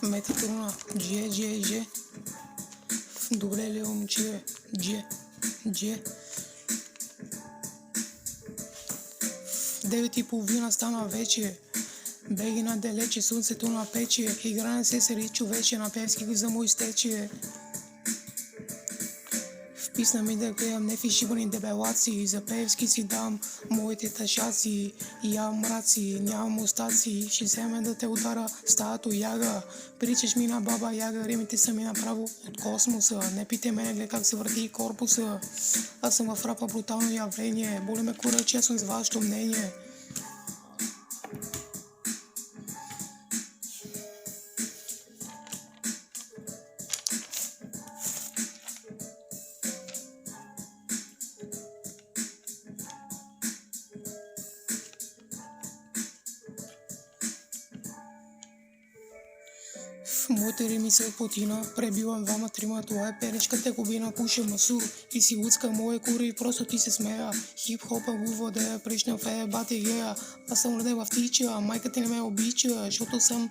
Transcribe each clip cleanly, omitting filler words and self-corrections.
Метатрона, дже. Добре ли момче, дже. 9:30 стана вече. Беги надалече, слънцето напече. Игра не се среди човече, на певски го за му изтече. Вписна ми да гледам нефи шибани дебелаци. За певски си дам моите тъшаци. Ям мраци, нямам остаци. Ще вземе да те удара стая тояга. Причаш ми на баба яга, римите са ми направо от космоса. Не пите мене, гледай как се върти корпуса. Аз съм в рапа брутално явление. Боли ме кура, че съм с вашето мнение. Моите рими са потина, пребивам двама-трима, това е пенечката губина, пуша масур и си луцка мое кури и просто ти се смея. Хип-хопа гува да я прична в ебати гея, аз съм роден в тича, майка ти не ме обича, защото съм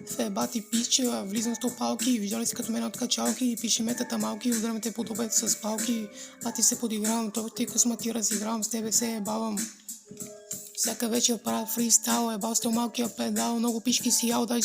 в ебати пича, влизам с топалки, виждали си като мен от качалки, пише метата малки, удрям те по топето с палки, а ти се подигравам, той ти космати разигравам, с тебе се ебавам. Всяка вечер правя фристайл, ебал с малкия педал, много пишки си ял, дай